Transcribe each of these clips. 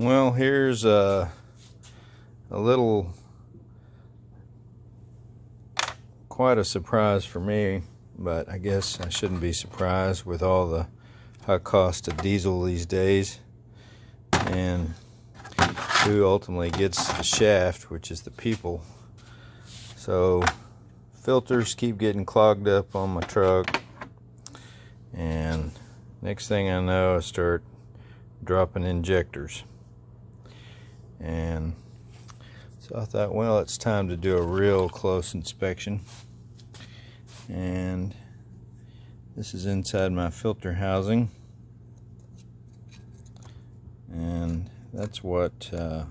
Well, here's a little, quite a surprise for me, but I guess I shouldn't be surprised with all the high cost of diesel these days, and who ultimately gets the shaft, which is the people. So filters keep getting clogged up on my truck, and next thing I know, I start dropping injectors. And so I thought, well, it's time to do a real close inspection. And this is inside my filter housing, and that's what and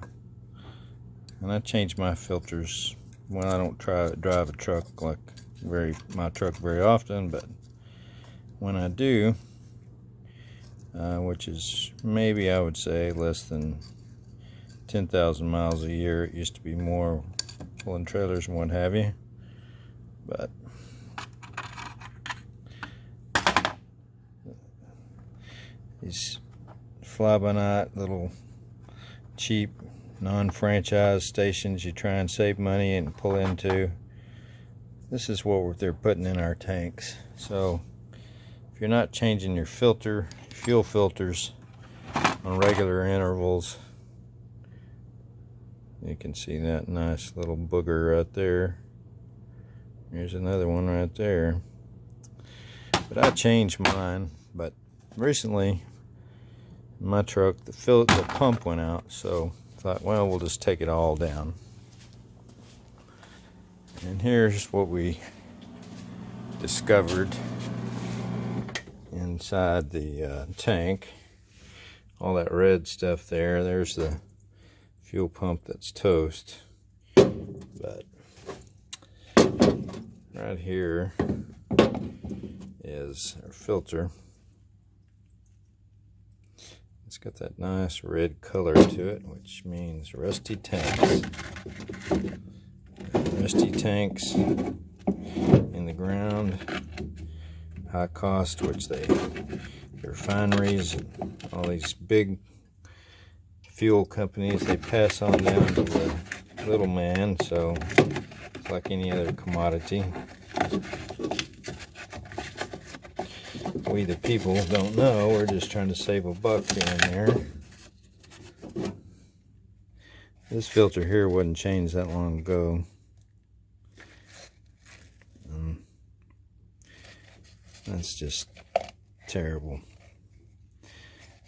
I change my filters when I don't drive a truck like my truck very often, but when I do, which is maybe I would say less than 10,000 miles a year. It used to be more, pulling trailers and what have you, but these fly-by-night little cheap non-franchise stations you try and save money and pull into, this is what they're putting in our tanks. So if you're not changing your fuel filters on regular intervals, you can see that nice little booger right there. Here's another one right there. But I changed mine, but recently in my truck the pump went out, so I thought, well, we'll just take it all down. And here's what we discovered inside the tank. All that red stuff there, there's the fuel pump that's toast, but right here is our filter. It's got that nice red color to it, which means rusty tanks. Rusty tanks in the ground, high cost, which the refineries and all these big fuel companies, they pass on down to the little man, so it's like any other commodity. We the people don't know, we're just trying to save a buck here and there. This filter here wasn't changed that long ago. That's just terrible.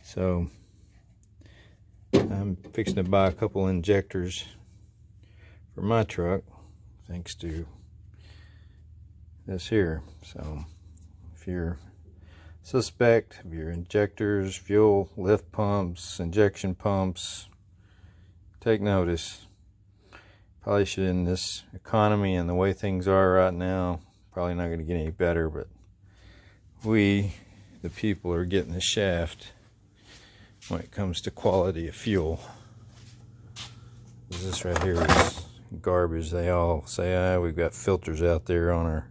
So I'm fixing to buy a couple injectors for my truck, thanks to this here. So if you're suspect of your injectors, fuel, lift pumps, injection pumps, take notice. Probably should, in this economy and the way things are right now, probably not going to get any better, but we, the people, are getting the shaft when it comes to quality of fuel. This right here is garbage. They all say, we've got filters out there on our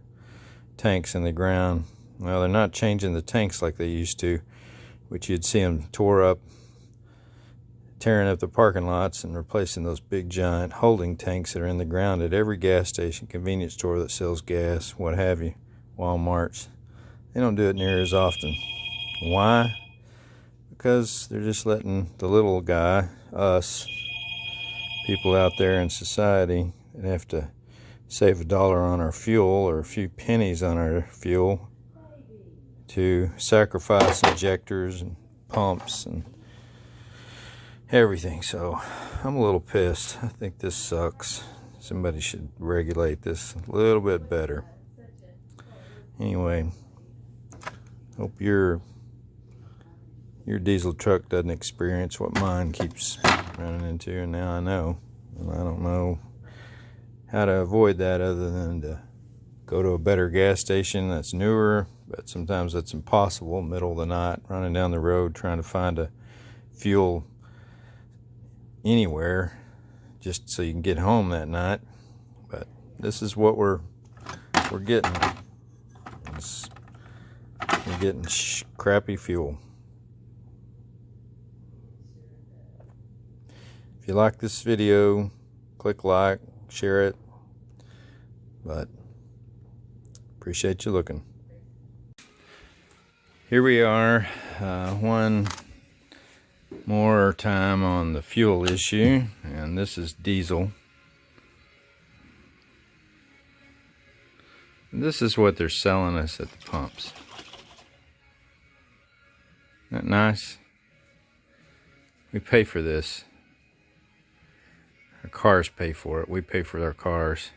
tanks in the ground. Well, they're not changing the tanks like they used to, which you'd see them tearing up the parking lots and replacing those big giant holding tanks that are in the ground at every gas station, convenience store that sells gas, what have you, Walmarts. They don't do it near as often. Why? Because they're just letting the little guy, us, people out there in society that have to save $1 on our fuel or a few pennies on our fuel, to sacrifice injectors and pumps and everything. So I'm a little pissed. I think this sucks. Somebody should regulate this a little bit better. Anyway, hope your diesel truck doesn't experience what mine keeps running into, and now I know. And I don't know how to avoid that other than to go to a better gas station that's newer, but sometimes that's impossible. Middle of the night, running down the road trying to find a fuel anywhere just so you can get home that night. But this is what we're getting. We're getting crappy fuel. you like this video, click like, share it. But appreciate you looking. Here we are, one more time on the fuel issue, and this is diesel. This is what they're selling us at the pumps. Isn't that nice? We pay for this. Our cars pay for it. We pay for our cars.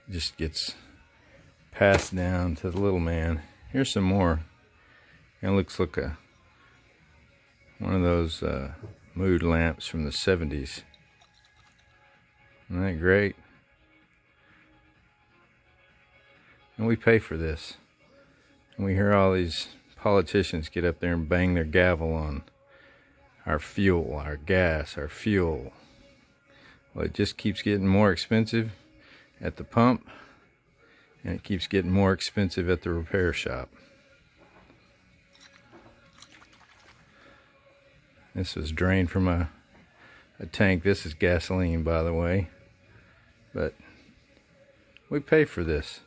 It just gets passed down to the little man. Here's some more. It looks like one of those mood lamps from the 70s. Isn't that great? And we pay for this. And we hear all these politicians get up there and bang their gavel on our fuel, our gas, our fuel. Well, it just keeps getting more expensive at the pump, and it keeps getting more expensive at the repair shop. This was drained from a tank. This is gasoline, by the way. But we pay for this.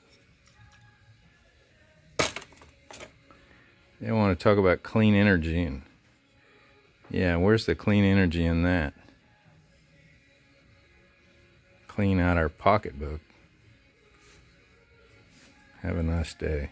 They want to talk about clean energy, and yeah, where's the clean energy in that? Clean out our pocketbook. Have a nice day.